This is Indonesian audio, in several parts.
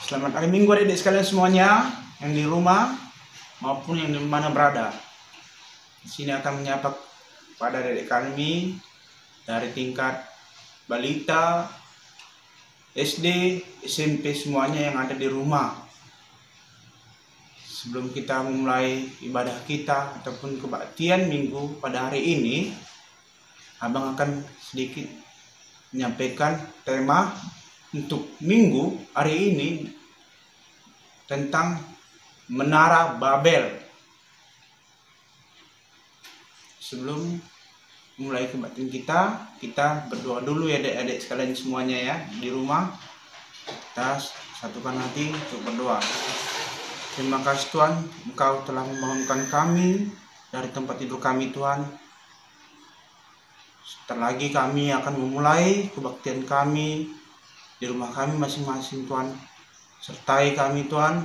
Selamat hari Minggu adik-adik sekalian semuanya yang di rumah maupun yang di mana berada. Di sini akan menyapa pada adik kami dari tingkat balita, SD, SMP semuanya yang ada di rumah. Sebelum kita memulai ibadah kita ataupun kebaktian minggu pada hari ini, Abang akan sedikit menyampaikan tema untuk minggu hari ini tentang Menara Babel. Sebelum mulai kebaktian kita berdoa dulu ya adik-adik sekalian semuanya ya di rumah. Kita satukan hati untuk berdoa. Terima kasih Tuhan, Engkau telah membangunkan kami dari tempat tidur kami Tuhan. Sebentar lagi kami akan memulai kebaktian kami di rumah kami masing-masing Tuhan. Sertai kami Tuhan,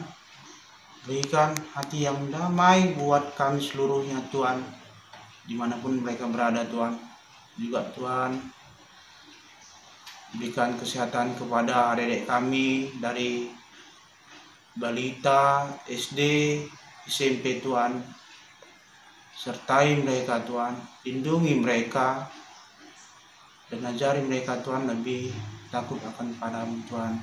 berikan hati yang damai buat kami seluruhnya Tuhan, dimanapun mereka berada Tuhan. Juga Tuhan, berikan kesehatan kepada adik-adik kami dari balita, SD, SMP Tuhan. Sertai mereka Tuhan, lindungi mereka, dan ajari mereka Tuhan lebih takut akan padamu Tuhan.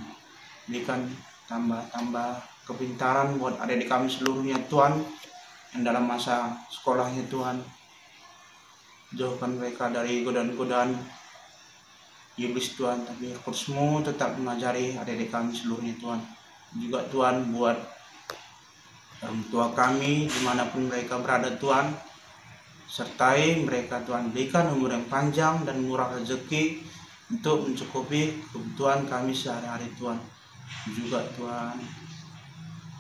Berikan tambah kepintaran buat adik-adik kami seluruhnya Tuhan, yang dalam masa sekolahnya Tuhan. Jauhkan mereka dari godaan-godaan iblis Tuhan, tapi Kudus-Mu tetap mengajari adik-adik kami seluruhnya Tuhan. Juga Tuhan buat orang tua kami dimanapun mereka berada Tuhan, sertai mereka Tuhan, berikan umur yang panjang dan murah rezeki untuk mencukupi kebutuhan kami sehari-hari Tuhan. Juga Tuhan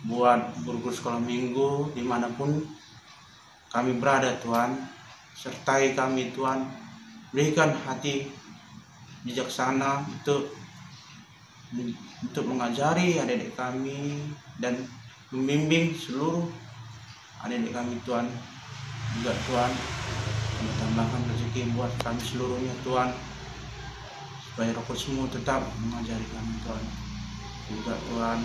buat guru-guru sekolah minggu dimanapun kami berada Tuhan, sertai kami Tuhan, berikan hati bijaksana untuk mengajari adik-adik kami dan membimbing seluruh adik-adik kami Tuhan. Juga Tuhan tambahkan rezeki buat kami seluruhnya Tuhan, supaya Roh Kudus-Mu tetap mengajari kami Tuhan. Juga Tuhan,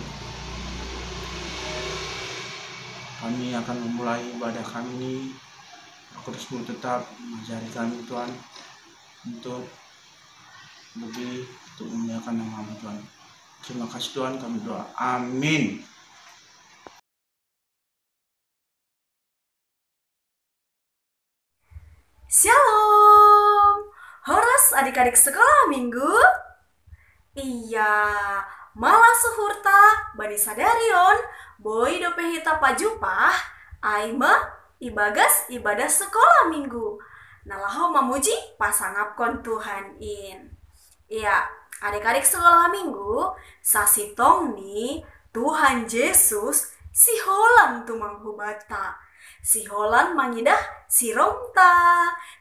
kami akan memulai ibadah kami ini, Roh Kudus-Mu tetap mengajari kami Tuhan, untuk memuliakan nama-Mu Tuhan. Terima kasih Tuhan, kami doa. Amin. Shalom, horas adik-adik sekolah minggu. Iya, malah suhurta, bani sadarion, boy dopehita pajupah, aima ibagas ibadah sekolah minggu. Nalaho mamuji pasangapkon Tuhan in. Iya, adik-adik sekolah minggu, sasitong nih Tuhan Yesus si holan tumanghubata. Si holan mangidah si romta,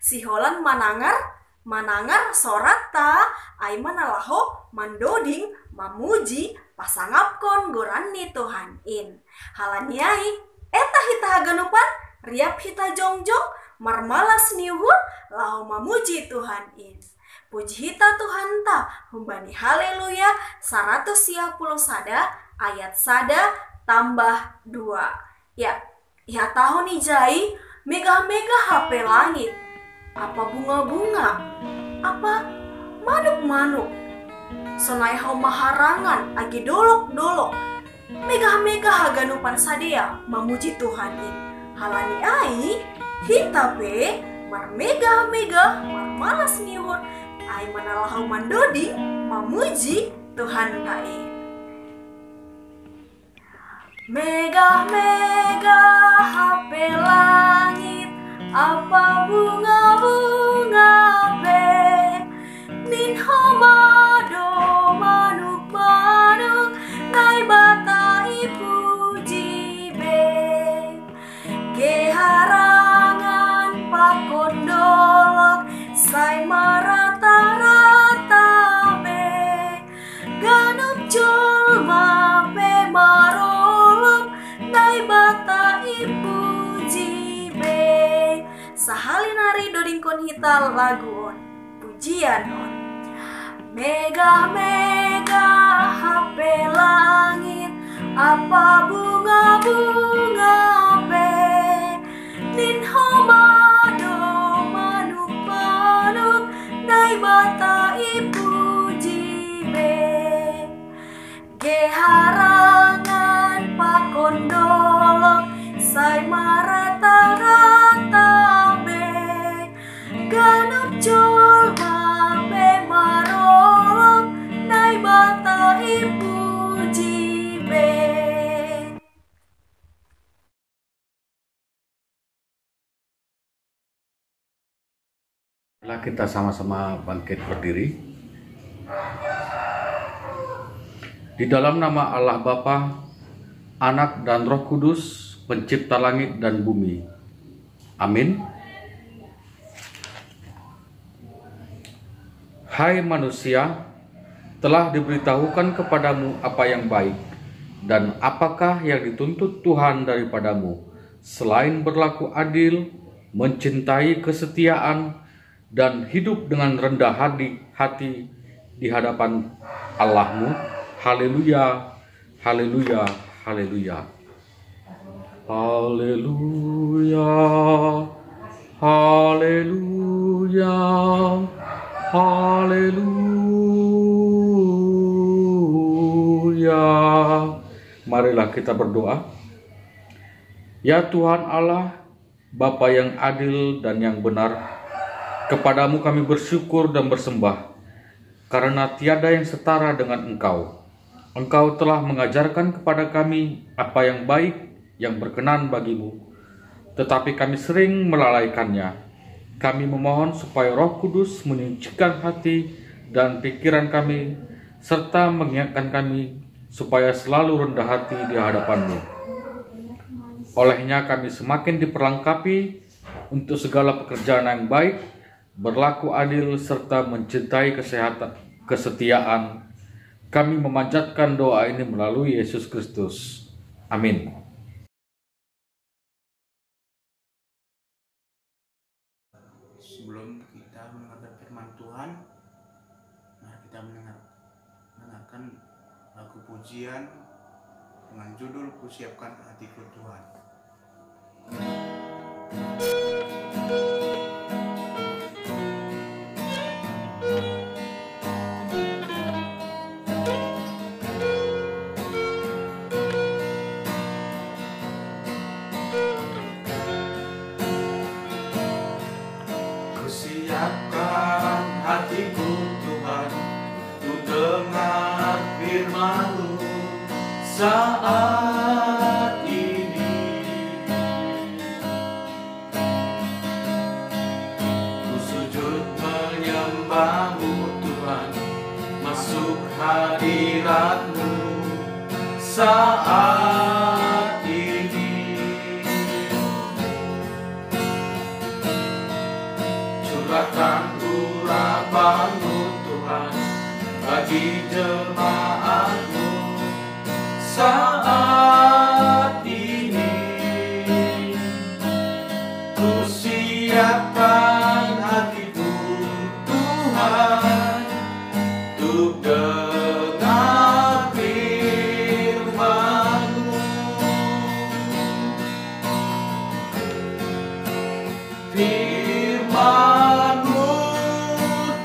si holan manangar sorata, aiman alaho mandoding mamuji pasangapkon gorani Tuhan in. Halaniai eta hita haganupan riap hita jongjong marmalas niuhun laho mamuji Tuhan in. Puji hita Tuhan ta humbani haleluya 110 sada ayat sada tambah 2. Ya tahu nih Jai, mega-mega HP langit, apa bunga-bunga, apa manuk-manuk, sonai hau maharangan agi dolok-dolok, mega-mega haganupan sadea mamuji Tuhan in. Halani ai, hitape, mar mega-mega, mar malas nihun, ai manalahau mandodi, mamuji Tuhan tae. Mega-mega HP langit, apa bunga-bunga be, nin homado manuk-manuk, nai batai puji be, keharangan pakondolok, sai marata-rata be, ganup julma pe maro, nai bata ipuji be. Sahalinari dodingkon hita laguon pujian on. Mega-mega HP langit, apa bunga-bunga be nin homado manuk-manuk dai bata ipuji be ge harangan pakondolok sai marata-rata be ganap jolma be marolok dai bata ipuji be. Mari kita sama-sama bangkit berdiri. Di dalam nama Allah Bapa, Anak dan Roh Kudus, pencipta langit dan bumi. Amin. Hai manusia, telah diberitahukan kepadamu apa yang baik, dan apakah yang dituntut Tuhan daripadamu, selain berlaku adil, mencintai kesetiaan, dan hidup dengan rendah hati di hadapan Allahmu. Haleluya, haleluya, haleluya. Haleluya, haleluya, haleluya. Marilah kita berdoa. Ya Tuhan Allah, Bapa yang adil dan yang benar, kepadamu kami bersyukur dan bersembah, karena tiada yang setara dengan Engkau. Engkau telah mengajarkan kepada kami apa yang baik, yang berkenan bagimu, tetapi kami sering melalaikannya. Kami memohon supaya Roh Kudus menyucikan hati dan pikiran kami, serta mengingatkan kami supaya selalu rendah hati di hadapan-Mu. Olehnya kami semakin diperlengkapi untuk segala pekerjaan yang baik, berlaku adil, serta mencintai kesetiaan. Kami memanjatkan doa ini melalui Yesus Kristus. Amin. Sebelum kita mendengarkan firman Tuhan, mari kita mendengarkan lagu pujian dengan judul Kusiapkan Hatiku Tuhan. Kusiapkan hatiku Tuhan, ku dengar firman-Mu saat ini. Ku sujud menyembah-Mu Tuhan, masuk hadirat-Mu saat ini. Curahkan urapan-Mu Tuhan bagi jemaat-Mu saat ini. Ku siapkan hatiku Tuhan, untuk dengar firman-Mu. Firman-Mu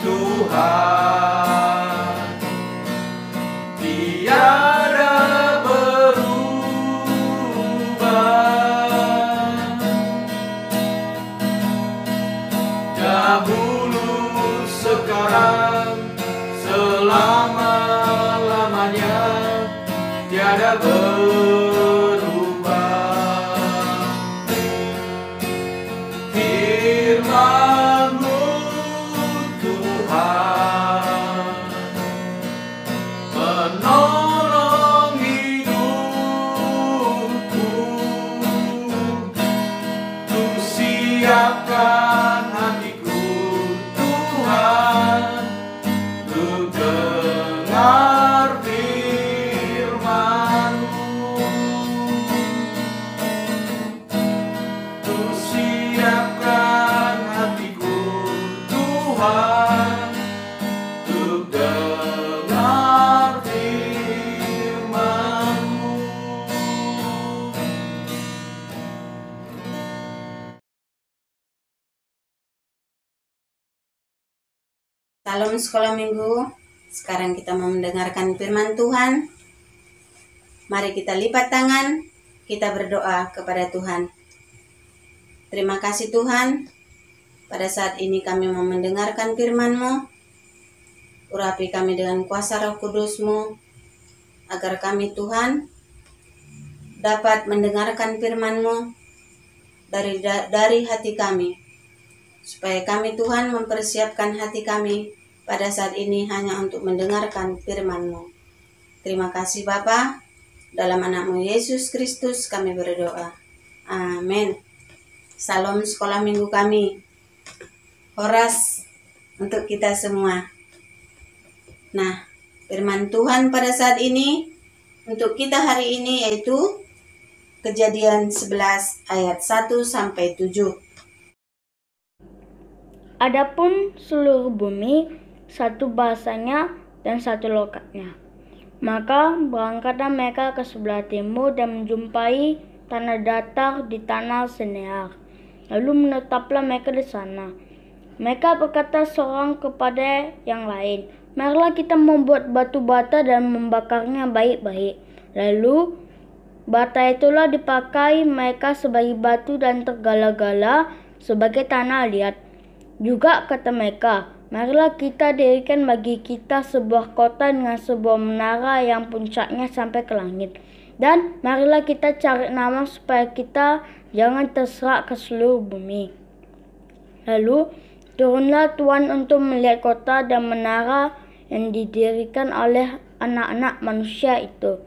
Tuhan, tiada berubah. Dahulu, sekarang, selama-lamanya, tiada berubah. Firman-Mu Tuhan, menolong hidupku. Ku siapkan hatiku Tuhan, untuk dengar firman-Mu. Ku siapkan hatiku Tuhan, untuk dengar firman-Mu. Salam sekolah minggu. Sekarang kita mau mendengarkan firman Tuhan. Mari kita lipat tangan, kita berdoa kepada Tuhan. Terima kasih Tuhan, pada saat ini kami mau mendengarkan firman-Mu. Urapi kami dengan kuasa Roh Kudus-Mu, agar kami Tuhan dapat mendengarkan firman-Mu dari hati kami, supaya kami Tuhan mempersiapkan hati kami pada saat ini hanya untuk mendengarkan firman-Mu. Terima kasih Bapa, dalam anak-Mu Yesus Kristus kami berdoa. Amin. Salam sekolah minggu kami. Horas untuk kita semua. Nah, firman Tuhan pada saat ini untuk kita hari ini yaitu Kejadian 11 ayat 1-7. Adapun seluruh bumi, satu bahasanya dan satu lokatnya. Maka berangkatlah mereka ke sebelah timur dan menjumpai tanah datar di tanah Sinear. Lalu menetaplah mereka di sana. Mereka berkata seorang kepada yang lain, marilah kita membuat batu bata dan membakarnya baik-baik. Lalu bata itulah dipakai mereka sebagai batu dan tergala-gala sebagai tanah liat. Juga kata mereka, marilah kita dirikan bagi kita sebuah kota dengan sebuah menara yang puncaknya sampai ke langit. Dan marilah kita cari nama supaya kita jangan terserak ke seluruh bumi. Lalu turunlah Tuhan untuk melihat kota dan menara yang didirikan oleh anak-anak manusia itu.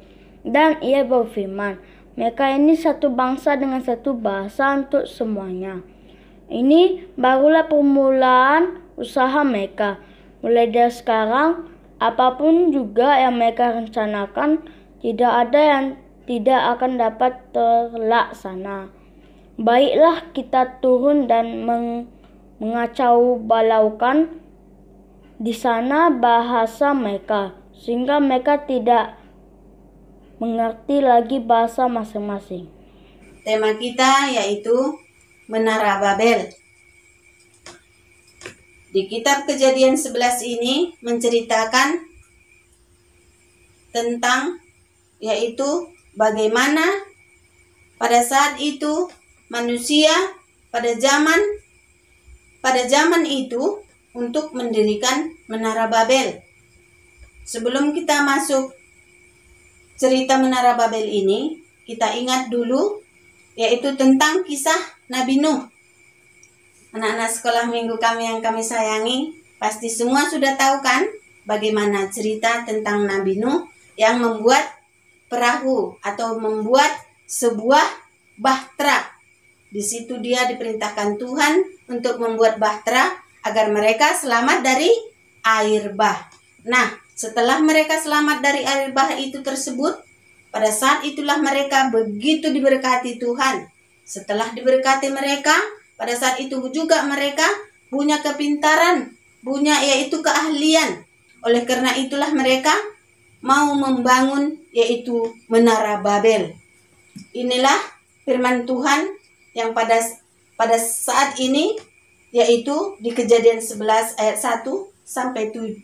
Dan ia berfirman, mereka ini satu bangsa dengan satu bahasa untuk semuanya. Ini barulah permulaan usaha mereka. Mulai dari sekarang, apapun juga yang mereka rencanakan, tidak ada yang tidak akan dapat terlaksana. Baiklah kita turun dan mengacau balaukan di sana bahasa mereka, sehingga mereka tidak mengerti lagi bahasa masing-masing. Tema kita yaitu Menara Babel. Di kitab Kejadian 11 ini menceritakan tentang yaitu bagaimana pada saat itu manusia pada zaman itu untuk mendirikan Menara Babel. Sebelum kita masuk cerita Menara Babel ini, kita ingat dulu yaitu tentang kisah Nabi Nuh. Anak-anak sekolah minggu kami yang kami sayangi, pasti semua sudah tahu kan bagaimana cerita tentang Nabi Nuh yang membuat perahu atau membuat sebuah bahtera. Di situ dia diperintahkan Tuhan untuk membuat bahtera agar mereka selamat dari air bah. Nah, setelah mereka selamat dari air bah itu tersebut, pada saat itulah mereka begitu diberkati Tuhan. Setelah diberkati mereka, pada saat itu juga mereka punya kepintaran, punya yaitu keahlian. Oleh karena itulah mereka mau membangun yaitu Menara Babel. Inilah firman Tuhan yang pada saat ini yaitu di Kejadian 11 ayat 1-7.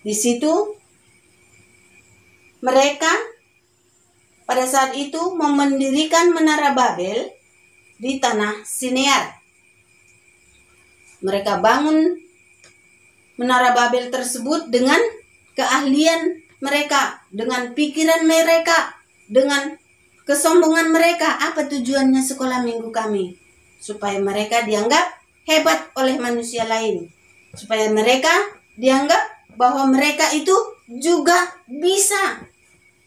Di situ mereka pada saat itu mendirikan Menara Babel di tanah Sinear. Mereka bangun Menara Babel tersebut dengan keahlian mereka, dengan pikiran mereka, dengan kesombongan mereka. Apa tujuannya sekolah minggu kami? Supaya mereka dianggap hebat oleh manusia lain. Supaya mereka dianggap bahwa mereka itu juga bisa.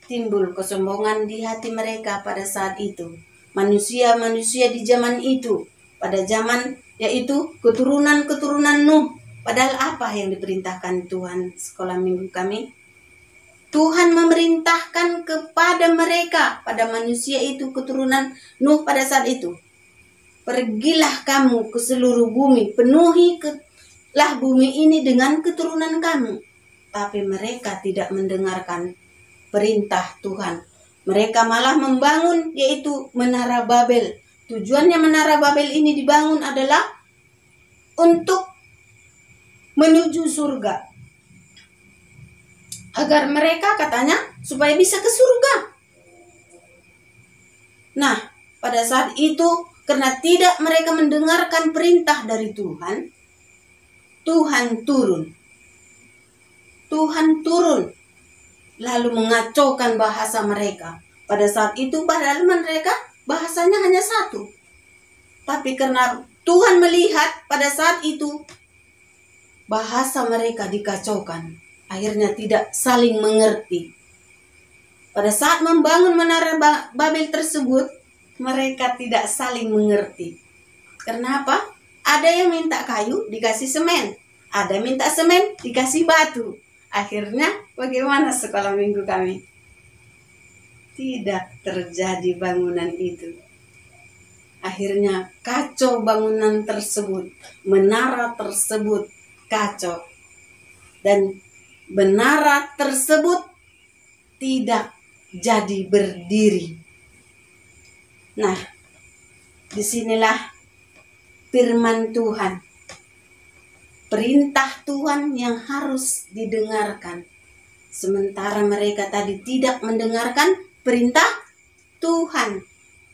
Timbul kesombongan di hati mereka pada saat itu. Manusia-manusia di zaman itu, pada zaman yaitu keturunan-keturunan Nuh. Padahal apa yang diperintahkan Tuhan sekolah minggu kami? Tuhan memerintahkan kepada mereka, pada manusia itu keturunan Nuh pada saat itu. Pergilah kamu ke seluruh bumi, penuhilah bumi ini dengan keturunan kamu. Tapi mereka tidak mendengarkan perintah Tuhan. Mereka malah membangun yaitu Menara Babel. Tujuannya Menara Babel ini dibangun adalah untuk menuju surga. Agar mereka katanya supaya bisa ke surga. Nah, pada saat itu karena tidak mereka mendengarkan perintah dari Tuhan, Tuhan turun. Tuhan turun lalu mengacaukan bahasa mereka. Pada saat itu padahal mereka bahasanya hanya satu. Tapi karena Tuhan melihat pada saat itu bahasa mereka dikacaukan. Akhirnya tidak saling mengerti. Pada saat membangun menara Babel tersebut, mereka tidak saling mengerti. Kenapa? Ada yang minta kayu dikasih semen. Ada yang minta semen dikasih batu. Akhirnya bagaimana sekolah minggu kami? Tidak terjadi bangunan itu. Akhirnya kacau bangunan tersebut. Menara tersebut kacau. Dan menara tersebut tidak jadi berdiri. Nah, disinilah firman Tuhan. Perintah Tuhan yang harus didengarkan. Sementara mereka tadi tidak mendengarkan perintah Tuhan.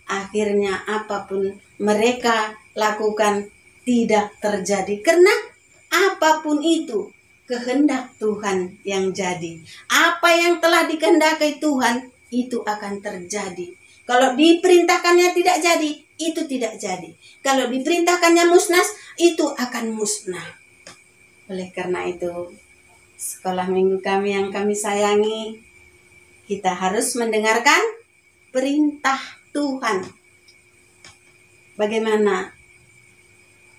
Akhirnya apapun mereka lakukan tidak terjadi. Karena apapun itu kehendak Tuhan yang jadi. Apa yang telah dikehendaki Tuhan itu akan terjadi. Kalau diperintahkannya tidak jadi, itu tidak jadi. Kalau diperintahkannya musnah, itu akan musnah. Oleh karena itu, sekolah minggu kami yang kami sayangi, kita harus mendengarkan perintah Tuhan. Bagaimana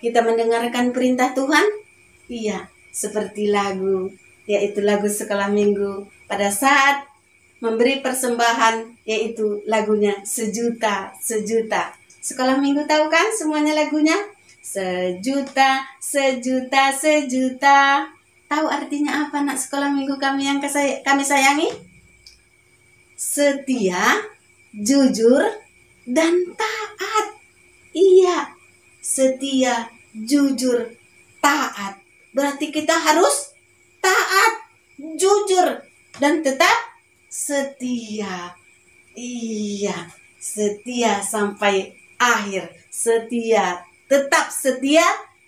kita mendengarkan perintah Tuhan? Iya, seperti lagu, yaitu lagu sekolah minggu. Pada saat memberi persembahan, yaitu lagunya Sejuta, Sejuta. Sekolah minggu tahu kan semuanya lagunya? Sejuta, sejuta, sejuta. Tahu artinya apa nak sekolah minggu kami yang kami sayangi? Setia, jujur, dan taat. Iya, setia, jujur, taat. Berarti kita harus taat, jujur, dan tetap setia. Iya, setia sampai akhir. Setia, tetap setia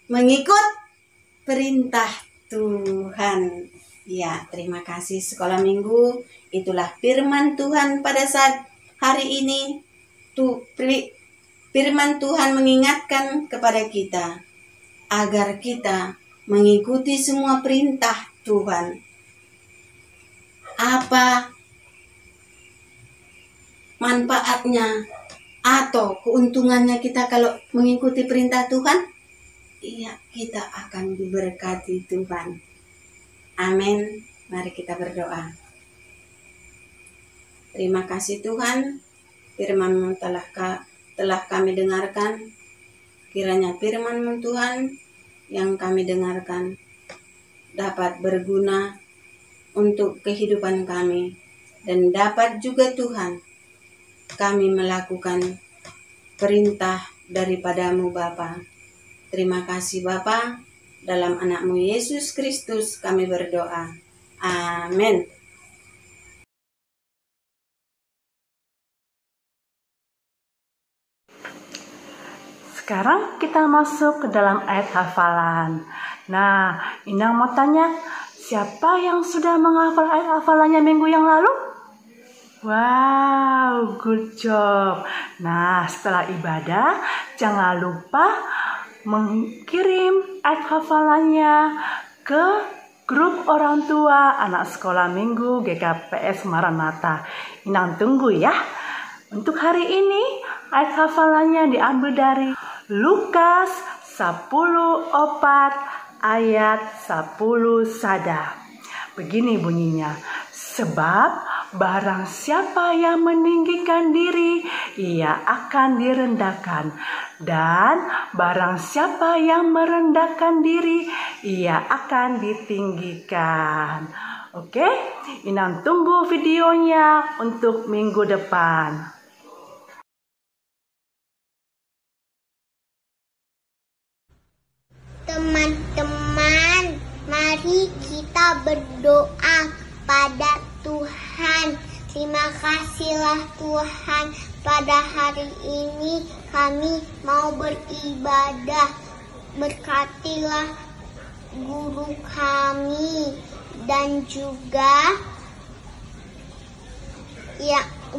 mengikut perintah Tuhan. Ya, terima kasih sekolah minggu. Itulah firman Tuhan pada saat hari ini. Firman Tuhan mengingatkan kepada kita agar kita mengikuti semua perintah Tuhan. Apa manfaatnya atau keuntungannya kita kalau mengikuti perintah Tuhan? Iya, kita akan diberkati Tuhan. Amin. Mari kita berdoa. Terima kasih Tuhan, firman-Mu telah kami dengarkan. Kiranya firman-Mu Tuhan yang kami dengarkan dapat berguna untuk kehidupan kami. Dan dapat juga Tuhan kami melakukan perintah daripada-Mu Bapa. Terima kasih Bapa, dalam anak-Mu Yesus Kristus kami berdoa. Amin. Sekarang kita masuk ke dalam ayat hafalan. Nah, Inang mau tanya, siapa yang sudah menghafal ayat hafalannya minggu yang lalu? Wow, good job. Nah, setelah ibadah, jangan lupa mengirim ayat hafalannya ke grup orang tua anak sekolah minggu GKPS Maranatha. Inang tunggu ya. Untuk hari ini, ayat hafalannya diambil dari Lukas 10:4 ayat 10 sada. Begini bunyinya, sebab barang siapa yang meninggikan diri, ia akan direndahkan. Dan barang siapa yang merendahkan diri, ia akan ditinggikan. Oke, Inang tunggu videonya untuk minggu depan. Teman-teman, Mari kita berdoa pada Tuhan. Terima kasihlah Tuhan, pada hari ini kami mau beribadah. Berkatilah guru kami dan juga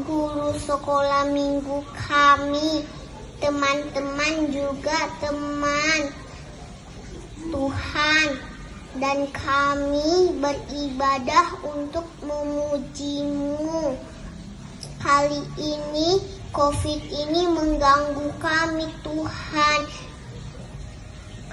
guru sekolah minggu kami, teman-teman juga teman Tuhan, dan kami beribadah untuk memuji-Mu. Kali ini COVID ini mengganggu kami Tuhan.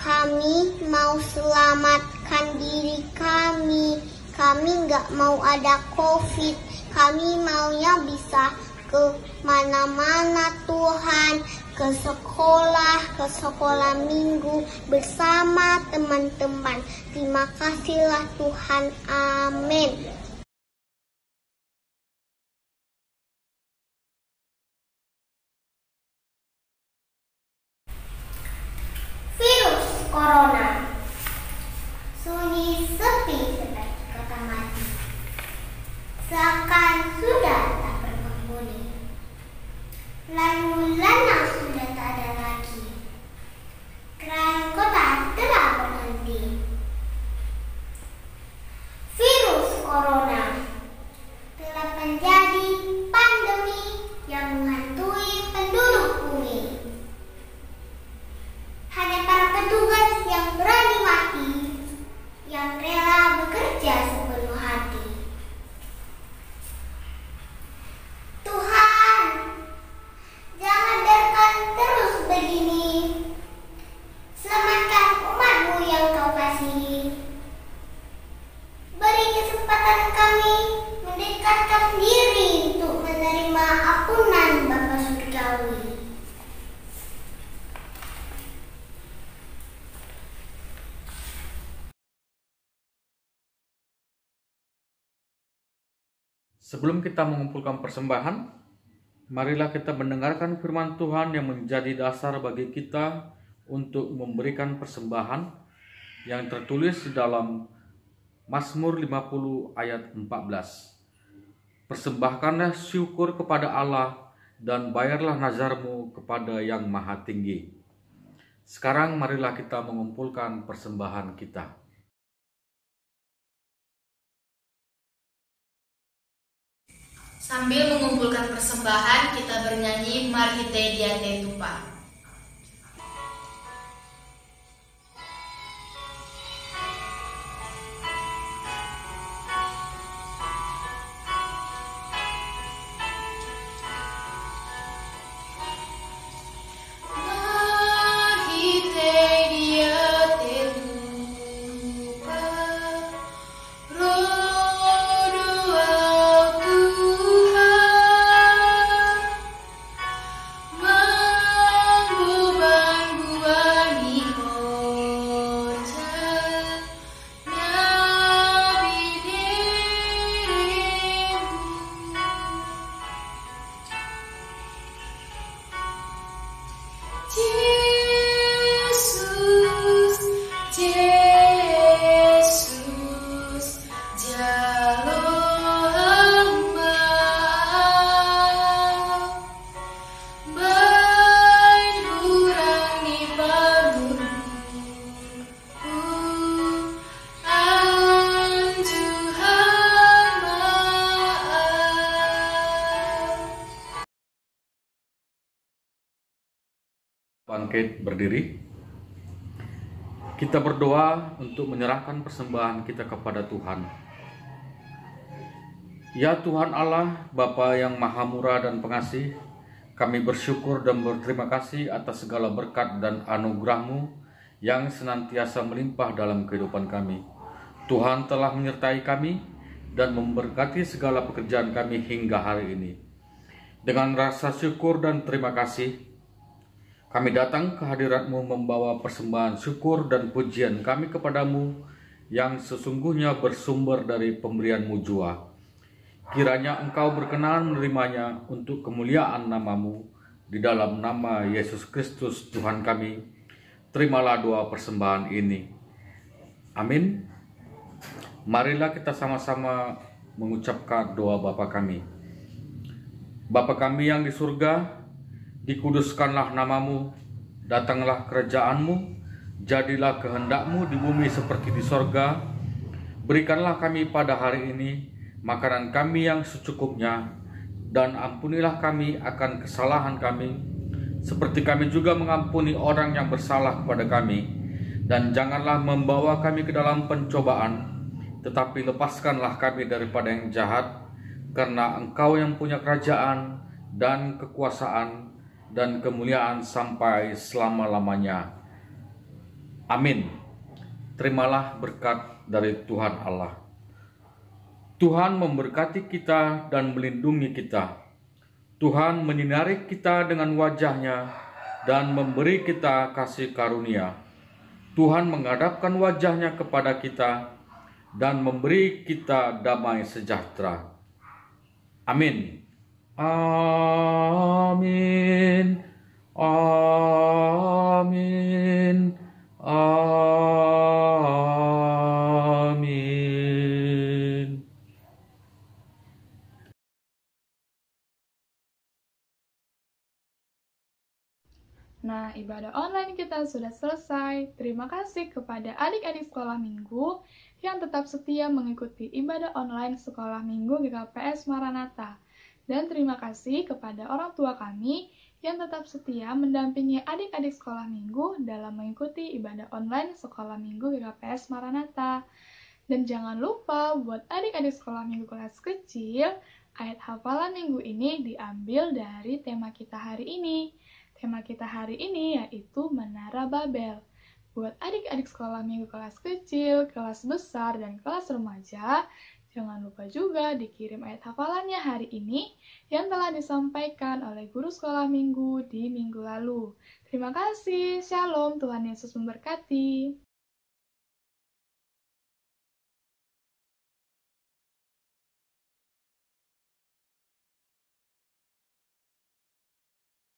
Kami mau selamatkan diri kami. Kami nggak mau ada COVID. Kami maunya bisa ke mana-mana Tuhan, ke sekolah minggu bersama teman-teman. Terima kasihlah Tuhan. Amin. Virus Corona sunyi sepi seperti kota mati, seakan sudah tak berpenghuni. Lalu lanang sudah tak ada lagi, kerana kota telah berhenti. Virus Corona telah menjadi pandemi yang menghantui penduduk bumi. Hanya para petugas yang berani mati, yang rela bekerja sepenuh hati. Tuhan, jangan biarkan terus begini. Selamatkan umat-Mu yang Kau kasihi. Beri kesempatan kami mendekatkan diri untuk menerima ampunan Bapa Surgawi. Sebelum kita mengumpulkan persembahan, marilah kita mendengarkan firman Tuhan yang menjadi dasar bagi kita untuk memberikan persembahan yang tertulis di dalam Mazmur 50 ayat 14. Persembahkanlah syukur kepada Allah dan bayarlah nazarmu kepada Yang Maha Tinggi. Sekarang marilah kita mengumpulkan persembahan kita. Sambil mengumpulkan persembahan, kita bernyanyi Mari Te Dia Te Tupa. Bangkit berdiri. Kita berdoa untuk menyerahkan persembahan kita kepada Tuhan. Ya Tuhan Allah, Bapa yang Maha Murah dan Pengasih, kami bersyukur dan berterima kasih atas segala berkat dan anugerah-Mu yang senantiasa melimpah dalam kehidupan kami. Tuhan telah menyertai kami dan memberkati segala pekerjaan kami hingga hari ini. Dengan rasa syukur dan terima kasih, kami datang ke hadirat-Mu membawa persembahan syukur dan pujian kami kepada-Mu yang sesungguhnya bersumber dari pemberian-Mu jua. Kiranya Engkau berkenan menerimanya untuk kemuliaan nama-Mu. Di dalam nama Yesus Kristus Tuhan kami, terimalah doa persembahan ini. Amin. Marilah kita sama-sama mengucapkan doa Bapa kami. Bapa kami yang di surga, dikuduskanlah namamu, datanglah kerajaanmu, jadilah kehendakmu di bumi seperti di sorga. Berikanlah kami pada hari ini makanan kami yang secukupnya, dan ampunilah kami akan kesalahan kami, seperti kami juga mengampuni orang yang bersalah kepada kami. Dan janganlah membawa kami ke dalam pencobaan, tetapi lepaskanlah kami daripada yang jahat, karena Engkau yang punya kerajaan dan kekuasaan dan kemuliaan sampai selama-lamanya. Amin. Terimalah berkat dari Tuhan Allah. Tuhan memberkati kita dan melindungi kita. Tuhan menyinari kita dengan wajah-Nya dan memberi kita kasih karunia. Tuhan menghadapkan wajah-Nya kepada kita dan memberi kita damai sejahtera. Amin. Amin. Amin. Amin. Nah, ibadah online kita sudah selesai. Terima kasih kepada adik-adik sekolah minggu yang tetap setia mengikuti ibadah online sekolah minggu GKPS Maranatha. Dan terima kasih kepada orang tua kami yang tetap setia mendampingi adik-adik sekolah minggu dalam mengikuti ibadah online sekolah minggu GKPS Maranatha. Dan jangan lupa buat adik-adik sekolah minggu kelas kecil, ayat hafalan minggu ini diambil dari tema kita hari ini. Tema kita hari ini yaitu Menara Babel. Buat adik-adik sekolah minggu kelas kecil, kelas besar, dan kelas remaja, jangan lupa juga dikirim ayat hafalannya hari ini yang telah disampaikan oleh guru sekolah minggu di minggu lalu. Terima kasih, Shalom, Tuhan Yesus memberkati.